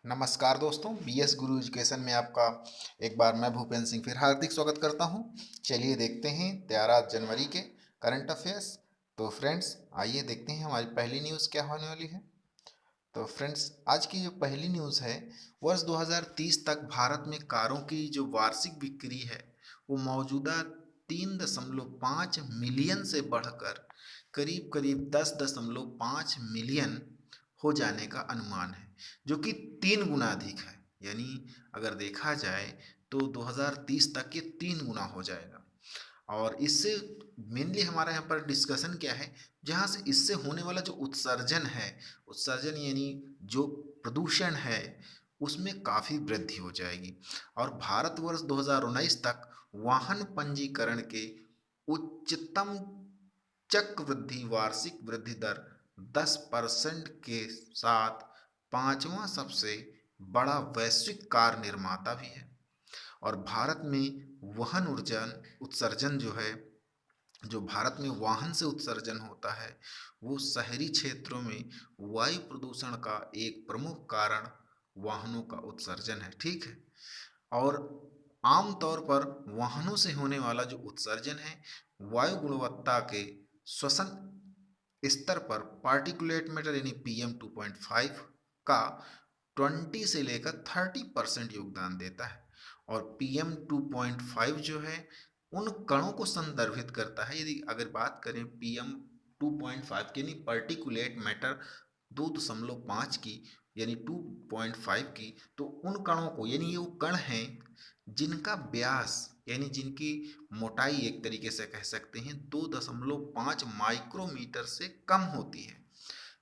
नमस्कार दोस्तों, बीएस गुरु एजुकेशन में आपका एक बार मैं भूपेंद्र सिंह फिर हार्दिक स्वागत करता हूं। चलिए देखते हैं 13 जनवरी के करंट अफेयर्स। तो फ्रेंड्स, आइए देखते हैं हमारी पहली न्यूज़ क्या होने वाली है। तो फ्रेंड्स, आज की जो पहली न्यूज़ है, वर्ष 2030 तक भारत में कारों की जो वार्षिक बिक्री है वो मौजूदा 3.5 मिलियन से बढ़कर करीब करीब 10.5 मिलियन हो जाने का अनुमान है, जो कि 3 गुना अधिक है। यानी अगर देखा जाए तो 2030 तक ये 3 गुना हो जाएगा। और इससे मेनली हमारा यहाँ पर डिस्कशन क्या है, जहाँ से इससे होने वाला जो उत्सर्जन है, उत्सर्जन यानी जो प्रदूषण है, उसमें काफ़ी वृद्धि हो जाएगी। और भारतवर्ष 2019 तक वाहन पंजीकरण के उच्चतम चक्रवृद्धि वार्षिक वृद्धि दर 10% के साथ पांचवा सबसे बड़ा वैश्विक कार निर्माता भी है। और भारत में वाहन ऊर्जन उत्सर्जन जो है, जो भारत में वाहन से उत्सर्जन होता है, वो शहरी क्षेत्रों में वायु प्रदूषण का एक प्रमुख कारण वाहनों का उत्सर्जन है। ठीक है। और आमतौर पर वाहनों से होने वाला जो उत्सर्जन है, वायु गुणवत्ता के श्वसन स्तर पर पार्टिकुलेट मैटर यानी PM2.5 का 20 से लेकर 30% योगदान देता है। और PM2.5 जो है उन कणों को संदर्भित करता है। यदि अगर बात करें PM2.5 की, यानी पर्टिकुलेट मैटर 2.5 की, यानी 2.5 की, तो उन कणों को, यानी ये वो कण हैं जिनका व्यास यानी जिनकी मोटाई एक तरीके से कह सकते हैं 2.5 माइक्रोमीटर से कम होती है,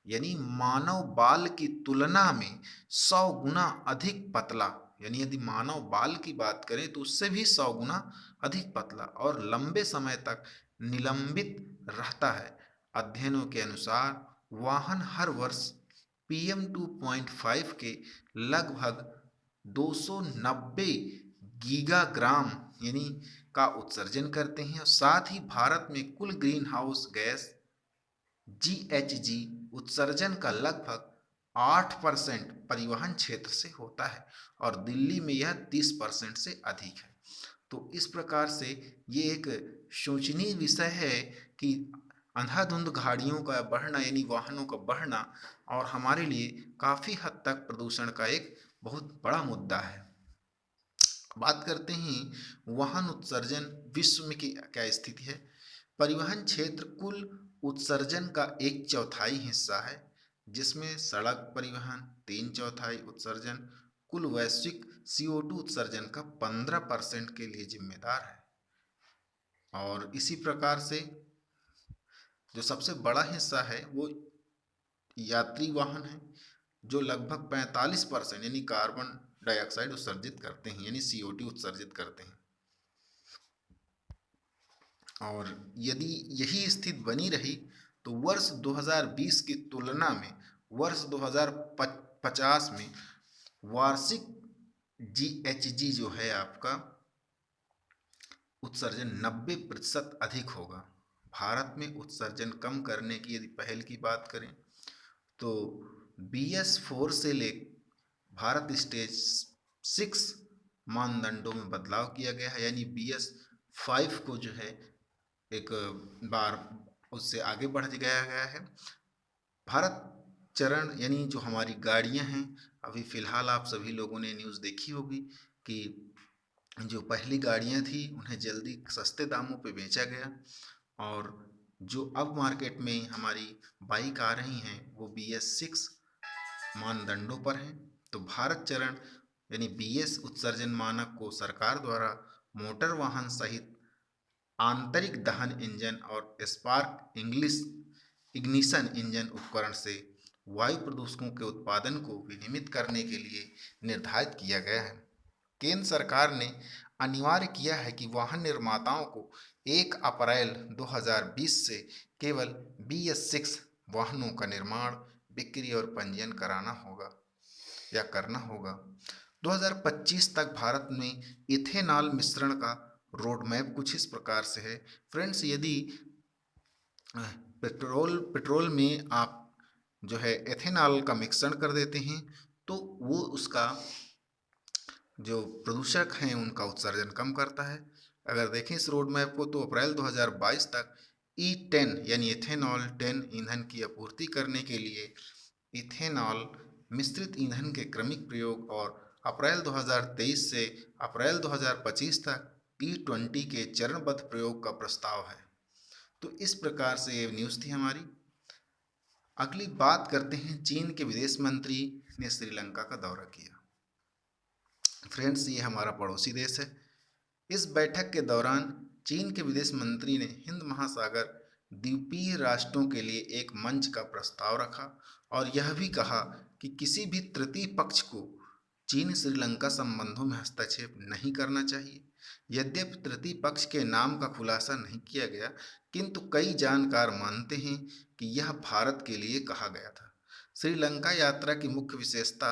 यानी मानव बाल की तुलना में 100 गुना अधिक पतला। यानी यदि मानव बाल की बात करें तो उससे भी 100 गुना अधिक पतला और लंबे समय तक निलंबित रहता है। अध्ययनों के अनुसार वाहन हर वर्ष PM2.5 के लगभग 290 गीगाग्राम यानी का उत्सर्जन करते हैं। और साथ ही भारत में कुल ग्रीन हाउस गैस GHG उत्सर्जन का लगभग 8% परिवहन क्षेत्र से होता है और दिल्ली में यह 30% से अधिक है। तो इस प्रकार से ये एक शोचनीय विषय है कि अंधाधुंध गाड़ियों का बढ़ना यानी वाहनों का बढ़ना और हमारे लिए काफ़ी हद तक प्रदूषण का एक बहुत बड़ा मुद्दा है। बात करते हैं वाहन उत्सर्जन विश्व में की क्या स्थिति है। परिवहन क्षेत्र कुल उत्सर्जन का 1/4 हिस्सा है, जिसमें सड़क परिवहन 3/4 उत्सर्जन कुल वैश्विक CO2 उत्सर्जन का 15% के लिए जिम्मेदार है। और इसी प्रकार से जो सबसे बड़ा हिस्सा है वो यात्री वाहन है, जो लगभग 45% यानी कार्बन डाइऑक्साइड उत्सर्जित करते हैं, यानी CO2 उत्सर्जित करते हैं। और यदि यही स्थिति बनी रही तो वर्ष 2020 की तुलना में वर्ष 2050 में वार्षिक GHG जो है आपका उत्सर्जन 90% अधिक होगा। भारत में उत्सर्जन कम करने की यदि पहल की बात करें तो BS4 से ले भारत स्टेज 6 मानदंडों में बदलाव किया गया है, यानी BS5 को जो है एक बार उससे आगे बढ़ गया है। भारत चरण यानी जो हमारी गाड़ियां हैं, अभी फ़िलहाल आप सभी लोगों ने न्यूज़ देखी होगी कि जो पहली गाड़ियां थी उन्हें जल्दी सस्ते दामों पे बेचा गया और जो अब मार्केट में हमारी बाइक आ रही हैं वो BS6 मानदंडों पर हैं। तो भारत चरण यानी BS उत्सर्जन मानक को सरकार द्वारा मोटर वाहन सहित आंतरिक दहन इंजन और स्पार्क इग्निशन इंजन उपकरण से वायु प्रदूषकों के उत्पादन को विनियमित करने के लिए निर्धारित किया गया है। केंद्र सरकार ने अनिवार्य किया है कि वाहन निर्माताओं को 1 अप्रैल 2020 से केवल BS6 वाहनों का निर्माण, बिक्री और पंजीयन कराना होगा या करना होगा। 2025 तक भारत में इथेनॉल मिश्रण का रोड मैप कुछ इस प्रकार से है। फ्रेंड्स, यदि पेट्रोल में आप जो है एथेनॉल का मिश्रण कर देते हैं तो वो उसका जो प्रदूषक हैं उनका उत्सर्जन कम करता है। अगर देखें इस रोड मैप को तो अप्रैल 2022 तक E10 यानी इथेनॉल 10 ईंधन की आपूर्ति करने के लिए इथेनॉल मिश्रित ईंधन के क्रमिक प्रयोग और अप्रैल 2023 से अप्रैल 2025 तक E20 के चरणबद्ध प्रयोग का प्रस्ताव है। तो इस प्रकार से ये न्यूज़ थी हमारी। अगली बात करते हैं, चीन के विदेश मंत्री ने श्रीलंका का दौरा किया। फ्रेंड्स, ये हमारा पड़ोसी देश है। इस बैठक के दौरान चीन के विदेश मंत्री ने हिंद महासागर द्वीपीय राष्ट्रों के लिए एक मंच का प्रस्ताव रखा और यह भी कहा कि किसी भी तृतीय पक्ष को चीन श्रीलंका संबंधों में हस्तक्षेप नहीं करना चाहिए। यद्यपि तृतीय पक्ष के नाम का खुलासा नहीं किया गया, किंतु कई जानकार मानते हैं कि यह भारत के लिए कहा गया था। श्रीलंका यात्रा की मुख्य विशेषता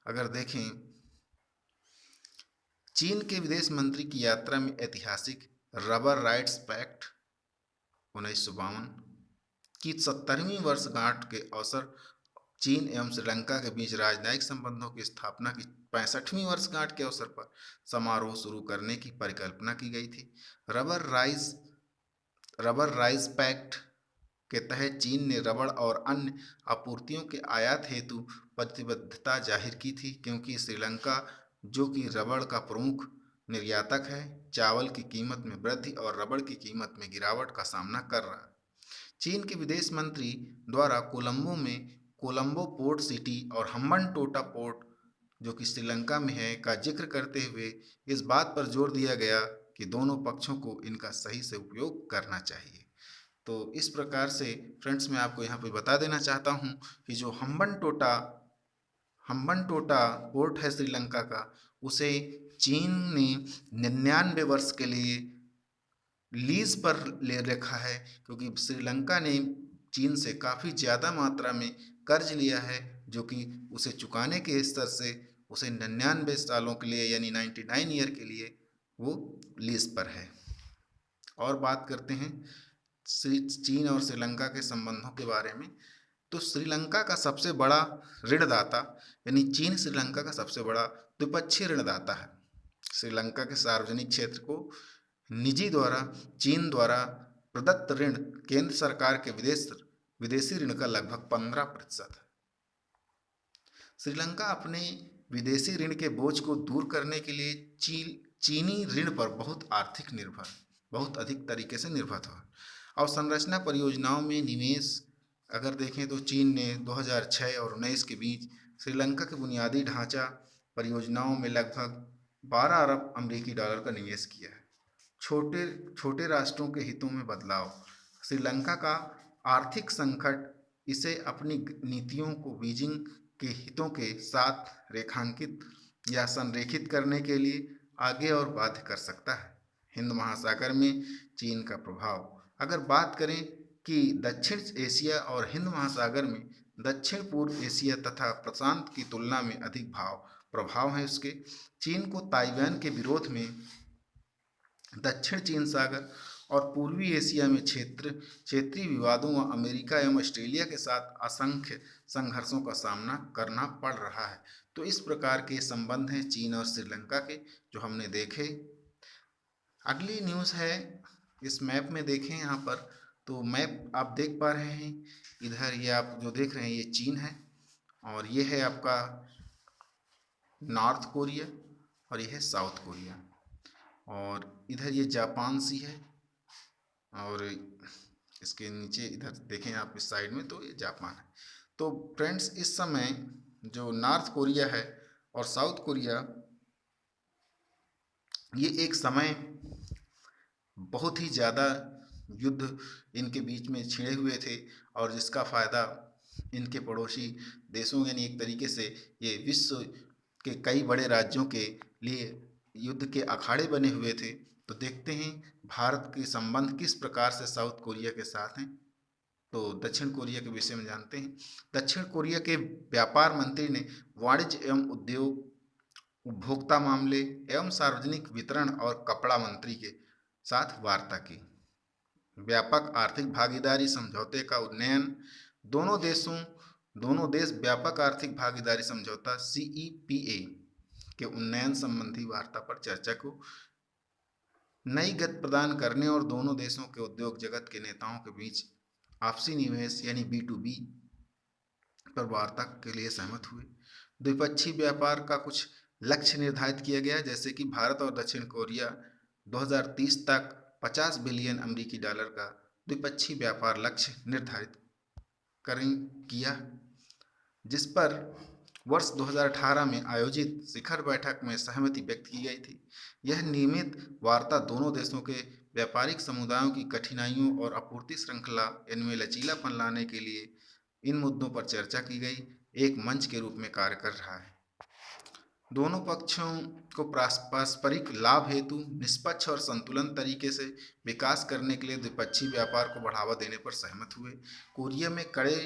अगर देखें, चीन के विदेश मंत्री की यात्रा में ऐतिहासिक रबर राइट्स पैक्ट 1952 की 70वीं वर्षगांठ के अवसर, चीन एवं श्रीलंका के बीच राजनयिक संबंधों की स्थापना की 65वीं वर्षगांठ के अवसर पर समारोह शुरू करने की परिकल्पना की गई थी। रबर राइट्स पैक्ट के तहत चीन ने रबड़ और अन्य आपूर्तियों के आयात हेतु प्रतिबद्धता जाहिर की थी, क्योंकि श्रीलंका, जो कि रबड़ का प्रमुख निर्यातक है, चावल की कीमत में वृद्धि और रबड़ की कीमत में गिरावट का सामना कर रहा है। चीन के विदेश मंत्री द्वारा कोलंबो पोर्ट सिटी और हम्बनटोटा पोर्ट, जो कि श्रीलंका में है, का जिक्र करते हुए इस बात पर जोर दिया गया कि दोनों पक्षों को इनका सही से उपयोग करना चाहिए। तो इस प्रकार से फ्रेंड्स, मैं आपको यहाँ पे बता देना चाहता हूँ कि जो हम्बनटोटा पोर्ट है श्रीलंका का, उसे चीन ने 99 वर्ष के लिए लीज पर ले रखा है, क्योंकि श्रीलंका ने चीन से काफ़ी ज़्यादा मात्रा में कर्ज लिया है, जो कि उसे चुकाने के स्तर से उसे 99 सालों के लिए यानी 99 ईयर के लिए वो लीज पर है। और बात करते हैं चीन और श्रीलंका के संबंधों के बारे में। तो श्रीलंका का सबसे बड़ा ऋणदाता यानी चीन श्रीलंका का सबसे बड़ा द्विपक्षीय ऋणदाता है। श्रीलंका के सार्वजनिक क्षेत्र को निजी द्वारा चीन द्वारा प्रदत्त ऋण केंद्र सरकार के विदेशी ऋण का लगभग 15% है। श्रीलंका अपने विदेशी ऋण के बोझ को दूर करने के लिए चीनी ऋण पर बहुत अधिक तरीके से निर्भर था। अवसंरचना परियोजनाओं में निवेश अगर देखें तो चीन ने 2006 और 19 के बीच श्रीलंका के बुनियादी ढांचा परियोजनाओं में लगभग 12 अरब अमेरिकी डॉलर का निवेश किया है। छोटे राष्ट्रों के हितों में बदलाव। श्रीलंका का आर्थिक संकट इसे अपनी नीतियों को बीजिंग के हितों के साथ रेखांकित या संरेखित करने के लिए आगे और बाध्य कर सकता है। हिंद महासागर में चीन का प्रभाव। अगर बात करें कि दक्षिण एशिया और हिंद महासागर में दक्षिण पूर्व एशिया तथा प्रशांत की तुलना में अधिक प्रभाव है उसके। चीन को ताइवान के विरोध में दक्षिण चीन सागर और पूर्वी एशिया में क्षेत्रीय विवादों व अमेरिका एवं ऑस्ट्रेलिया के साथ असंख्य संघर्षों का सामना करना पड़ रहा है। तो इस प्रकार के संबंध हैं चीन और श्रीलंका के, जो हमने देखे। अगली न्यूज़ है, इस मैप में देखें यहाँ पर, तो मैप आप देख पा रहे हैं, इधर ये आप जो देख रहे हैं ये चीन है, और ये है आपका नॉर्थ कोरिया, और ये है साउथ कोरिया, और इधर ये जापान सी है, और इसके नीचे इधर देखें आप इस साइड में तो ये जापान है। तो फ्रेंड्स, इस समय जो नॉर्थ कोरिया है और साउथ कोरिया, ये एक समय बहुत ही ज़्यादा युद्ध इनके बीच में छिड़े हुए थे, और जिसका फ़ायदा इनके पड़ोसी देशों यानी एक तरीके से ये विश्व के कई बड़े राज्यों के लिए युद्ध के अखाड़े बने हुए थे। तो देखते हैं भारत के संबंध किस प्रकार से साउथ कोरिया के साथ हैं। तो दक्षिण कोरिया के विषय में जानते हैं। दक्षिण कोरिया के व्यापार मंत्री ने वाणिज्य एवं उद्योग, उपभोक्ता मामले एवं सार्वजनिक वितरण और कपड़ा मंत्री के साथ वार्ता की। व्यापक आर्थिक भागीदारी समझौते का उन्नयन दोनों देशों दोनों देश व्यापक आर्थिक भागीदारी समझौता CEPA के उन्नयन संबंधी वार्ता पर चर्चा को नई गति प्रदान करने और दोनों देशों के उद्योग जगत के नेताओं के बीच आपसी निवेश यानी B2B पर वार्ता के लिए सहमत हुए। द्विपक्षीय व्यापार का कुछ लक्ष्य निर्धारित किया गया, जैसे कि भारत और दक्षिण कोरिया 2030 तक 50 बिलियन अमेरिकी डॉलर का द्विपक्षीय व्यापार लक्ष्य निर्धारित किया, जिस पर वर्ष 2018 में आयोजित शिखर बैठक में सहमति व्यक्त की गई थी। यह नियमित वार्ता दोनों देशों के व्यापारिक समुदायों की कठिनाइयों और आपूर्ति श्रृंखला इनमें लचीलापन लाने के लिए इन मुद्दों पर चर्चा की गई एक मंच के रूप में कार्य कर रहा है। दोनों पक्षों को पारस्परिक लाभ हेतु निष्पक्ष और संतुलन तरीके से विकास करने के लिए द्विपक्षीय व्यापार को बढ़ावा देने पर सहमत हुए। कोरिया में कड़े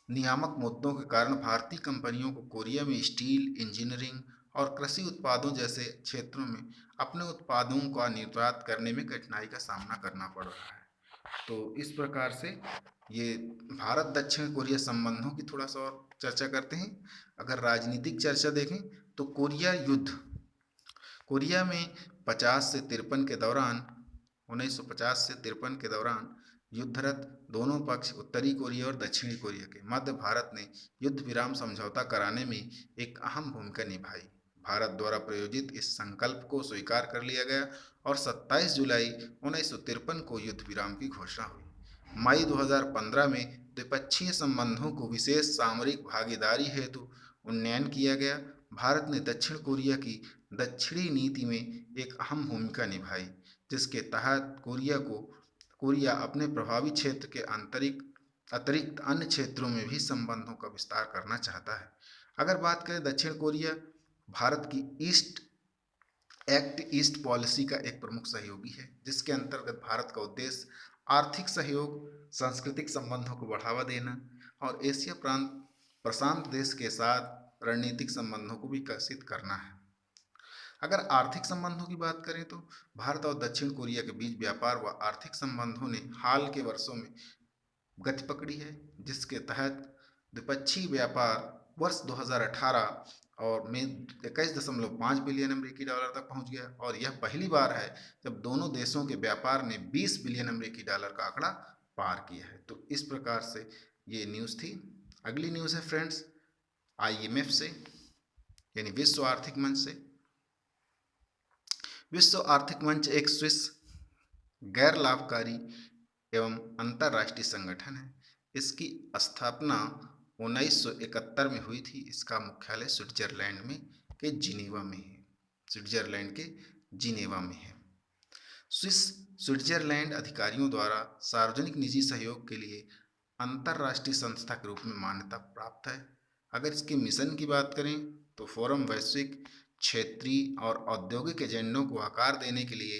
नियामक मुद्दों के कारण भारतीय कंपनियों को कोरिया में स्टील, इंजीनियरिंग और कृषि उत्पादों जैसे क्षेत्रों में अपने उत्पादों का निर्यात करने में कठिनाई का सामना करना पड़ रहा है। तो इस प्रकार से ये भारत दक्षिण कोरिया संबंधों की थोड़ा सा और चर्चा करते हैं। अगर राजनीतिक चर्चा देखें तो कोरिया में 50 से 53 के दौरान 1950 से 53 के दौरान युद्धरत दोनों पक्ष उत्तरी कोरिया और दक्षिणी कोरिया के मध्य भारत ने युद्ध विराम समझौता कराने में एक अहम भूमिका निभाई। भारत द्वारा प्रायोजित इस संकल्प को स्वीकार कर लिया गया और 27 जुलाई 1953 को युद्ध विराम की घोषणा हुई। मई 2015 में द्विपक्षीय संबंधों को विशेष सामरिक भागीदारी हेतु उन्नयन किया गया। भारत ने दक्षिण कोरिया की दक्षिणी नीति में एक अहम भूमिका निभाई, जिसके तहत कोरिया अपने प्रभावी क्षेत्र के अतिरिक्त अन्य क्षेत्रों में भी संबंधों का विस्तार करना चाहता है। अगर बात करें दक्षिण कोरिया, भारत की ईस्ट पॉलिसी का एक प्रमुख सहयोगी है, जिसके अंतर्गत भारत का उद्देश्य आर्थिक सहयोग, सांस्कृतिक संबंधों को बढ़ावा देना और एशिया प्रशांत देश के साथ रणनीतिक संबंधों को विकसित करना है। अगर आर्थिक संबंधों की बात करें तो भारत और दक्षिण कोरिया के बीच व्यापार व आर्थिक संबंधों ने हाल के वर्षों में गति पकड़ी है, जिसके तहत द्विपक्षीय व्यापार वर्ष 2018 और में 21.5 बिलियन अमेरिकी डॉलर तक पहुंच गया और यह पहली बार है जब दोनों देशों के व्यापार ने 20 बिलियन अमेरिकी डॉलर का आंकड़ा पार किया है। तो इस प्रकार से ये न्यूज़ थी। अगली न्यूज़ है फ्रेंड्स IMF से, यानी विश्व आर्थिक मंच से। विश्व आर्थिक मंच एक स्विस गैर लाभकारी एवं अंतर्राष्ट्रीय संगठन है। इसकी स्थापना 1971 में हुई थी। इसका मुख्यालय स्विट्जरलैंड के जिनेवा में है। स्विट्जरलैंड अधिकारियों द्वारा सार्वजनिक निजी सहयोग के लिए अंतर्राष्ट्रीय संस्था के रूप में मान्यता प्राप्त है। अगर इसके मिशन की बात करें तो फोरम वैश्विक, क्षेत्रीय और औद्योगिक एजेंडों को आकार देने के लिए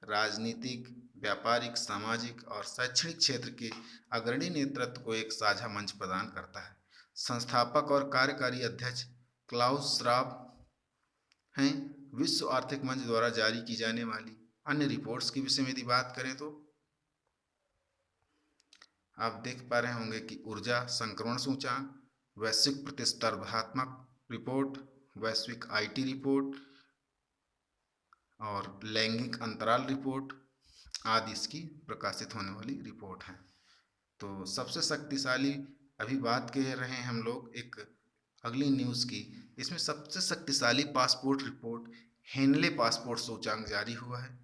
राजनीतिक, व्यापारिक, सामाजिक और शैक्षणिक क्षेत्र के अग्रणी नेतृत्व को एक साझा मंच प्रदान करता है। संस्थापक और कार्यकारी अध्यक्ष क्लाउस श्वाब हैं। विश्व आर्थिक मंच द्वारा जारी की जाने वाली अन्य रिपोर्ट्स के विषय में यदि बात करें तो आप देख पा रहे होंगे कि ऊर्जा संक्रमण सूचांक, वैश्विक प्रतिस्पर्धात्मक रिपोर्ट, वैश्विक IT रिपोर्ट और लैंगिक अंतराल रिपोर्ट आदि इसकी प्रकाशित होने वाली रिपोर्ट हैं। तो सबसे शक्तिशाली अभी बात कर रहे हैं हम लोग एक अगली न्यूज़ की। इसमें सबसे शक्तिशाली पासपोर्ट रिपोर्ट हेनले पासपोर्ट सूचांक जारी हुआ है,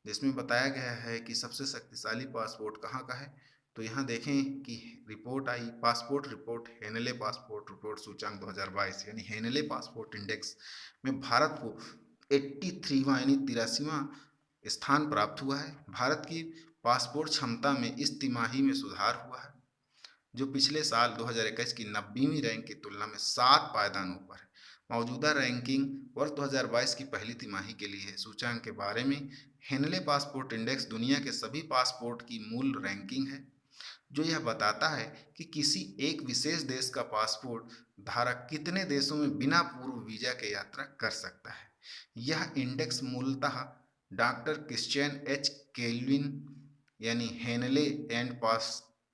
जिसमें बताया गया है कि सबसे शक्तिशाली पासपोर्ट कहाँ का है। तो यहाँ देखें कि रिपोर्ट आई passport report Henley passport report सूचांक 2022 यानी हेनले पासपोर्ट इंडेक्स में भारत को 83वां यानी 83वां स्थान प्राप्त हुआ है। भारत की पासपोर्ट क्षमता में इस तिमाही में सुधार हुआ है, जो पिछले साल 2021 की 90वीं रैंक की तुलना में 7 पायदान ऊपर है। मौजूदा रैंकिंग वर्ष 2022 की पहली तिमाही के लिए है। सूचांक के बारे में हेनले पासपोर्ट इंडेक्स दुनिया के सभी पासपोर्ट की मूल रैंकिंग है, जो यह बताता है कि किसी एक विशेष देश का पासपोर्ट धारक कितने देशों में बिना पूर्व वीजा के यात्रा कर सकता है। यह इंडेक्स मूलतः डॉक्टर क्रिश्चियन H. केल्विन यानी हेनले एंड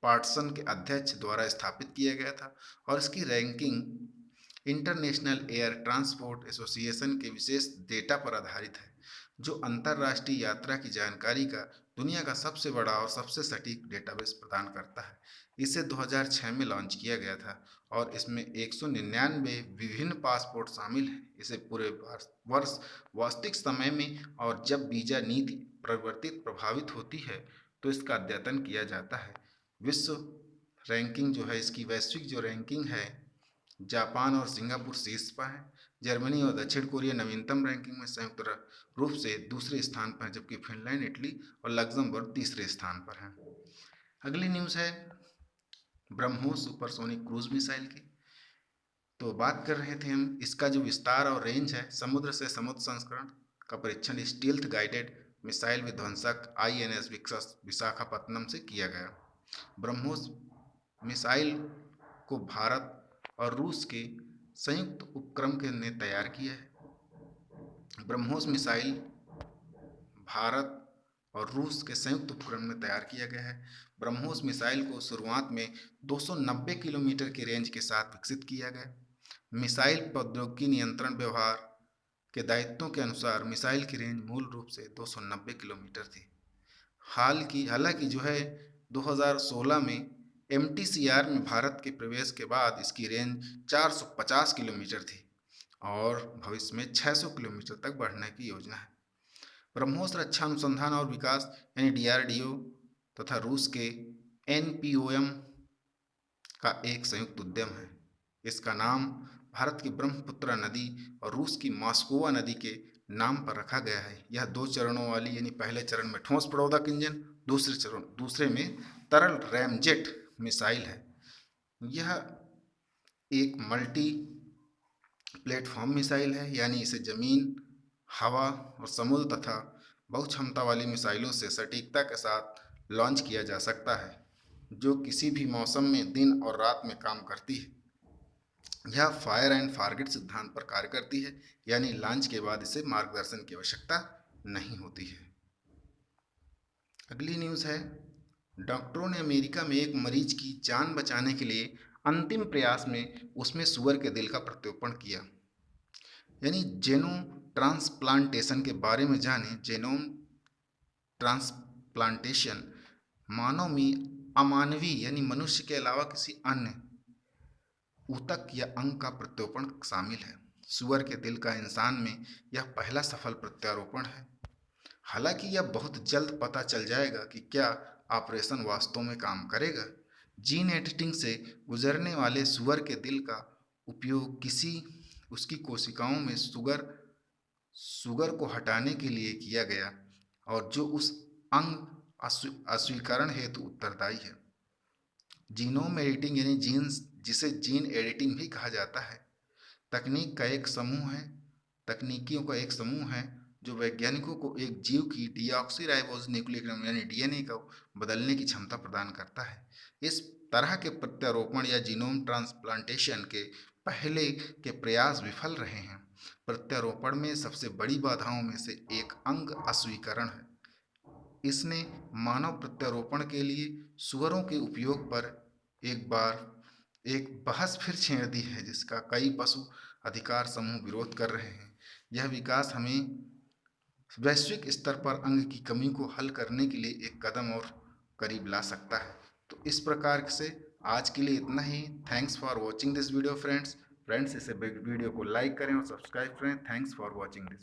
पार्टसन के अध्यक्ष द्वारा स्थापित किया गया था और इसकी ranking international air transport association के विशेष डेटा पर आधारित है, जो अंतर्राष्ट्रीय यात्रा की जानकारी का दुनिया का सबसे बड़ा और सबसे सटीक डेटाबेस प्रदान करता है। इसे 2006 में लॉन्च किया गया था और इसमें 199 विभिन्न पासपोर्ट शामिल हैं। इसे पूरे वर्ष वास्तविक समय में और जब वीजा नीति परिवर्तित प्रभावित होती है तो इसका अद्यतन किया जाता है। विश्व रैंकिंग जो है, इसकी वैश्विक जो रैंकिंग है, जापान और सिंगापुर शीर्ष पर है। जर्मनी और दक्षिण कोरिया नवीनतम रैंकिंग में संयुक्त रूप से दूसरे स्थान पर है, जबकि फिनलैंड, इटली और लग्जमबर्ग तीसरे स्थान पर हैं। अगली न्यूज़ है ब्रह्मोस सुपरसोनिक क्रूज मिसाइल की। तो बात कर रहे थे हम इसका जो विस्तार और रेंज है, समुद्र से समुद्र संस्करण का परीक्षण स्टील्थ गाइडेड मिसाइल विध्वंसक INS विशाखापत्तनम से किया गया। ब्रह्मोस मिसाइल को भारत और रूस के संयुक्त उपक्रम के ने तैयार किया है। ब्रह्मोस मिसाइल भारत और रूस के संयुक्त उपक्रम में तैयार किया गया है। ब्रह्मोस मिसाइल को शुरुआत में 290 किलोमीटर की रेंज के साथ विकसित किया गया। मिसाइल प्रौद्योगिकी नियंत्रण व्यवहार के दायित्वों के अनुसार मिसाइल की रेंज मूल रूप से 290 किलोमीटर थी। हालांकि जो है 2016 में MTCR में भारत के प्रवेश के बाद इसकी रेंज 450 किलोमीटर थी और भविष्य में 600 किलोमीटर तक बढ़ने की योजना है। ब्रह्मोस रक्षा अनुसंधान और विकास यानी DRDO तथा रूस के NPOM का एक संयुक्त उद्यम है। इसका नाम भारत की ब्रह्मपुत्र नदी और रूस की मॉस्कोवा नदी के नाम पर रखा गया है। यह 2 चरणों वाली यानी पहले चरण में ठोस प्रणोदक इंजन, दूसरे में तरल रैमजेट मिसाइल है। यह एक मल्टी प्लेटफॉर्म मिसाइल है, यानी इसे जमीन, हवा और समुद्र तथा बहुक्षमता वाली मिसाइलों से सटीकता के साथ लॉन्च किया जा सकता है, जो किसी भी मौसम में दिन और रात में काम करती है। यह फायर एंड फॉरगेट सिद्धांत पर कार्य करती है, यानी लॉन्च के बाद इसे मार्गदर्शन की आवश्यकता नहीं होती है। अगली न्यूज़ है डॉक्टरों ने अमेरिका में एक मरीज की जान बचाने के लिए अंतिम प्रयास में उसमें सुअर के दिल का प्रत्यारोपण किया। यानी जेनोम ट्रांसप्लांटेशन के बारे में जाने। जेनोम ट्रांसप्लांटेशन मानव में अमानवीय यानी मनुष्य के अलावा किसी अन्य ऊतक या अंग का प्रत्यारोपण शामिल है। सुअर के दिल का इंसान में यह पहला सफल प्रत्यारोपण है। हालांकि यह बहुत जल्द पता चल जाएगा कि क्या ऑपरेशन वास्तव में काम करेगा। जीन एडिटिंग से गुजरने वाले सुअर के दिल का उपयोग उसकी कोशिकाओं में शुगर को हटाने के लिए किया गया और जो उस अंग अस्वीकरण हेतु उत्तरदायी है। जीनोम एडिटिंग यानी जिसे जीन एडिटिंग भी कहा जाता है, तकनीकियों का एक समूह है जो वैज्ञानिकों को एक जीव की डीऑक्सीराइबोज न्यूक्लिक एसिड यानी DNA को बदलने की क्षमता प्रदान करता है। इस तरह के प्रत्यारोपण या जीनोम ट्रांसप्लांटेशन के पहले के प्रयास विफल रहे हैं। प्रत्यारोपण में सबसे बड़ी बाधाओं में से एक अंग अस्वीकरण है। इसने मानव प्रत्यारोपण के लिए सुअरों के उपयोग पर एक बहस फिर छेड़ दी है, जिसका कई पशु अधिकार समूह विरोध कर रहे हैं। यह विकास हमें वैश्विक स्तर पर अंग की कमी को हल करने के लिए एक कदम और करीब ला सकता है। तो इस प्रकार से आज के लिए इतना ही। Thanks for watching this video friends. इस वीडियो को लाइक करें और सब्सक्राइब करें। Thanks for watching this.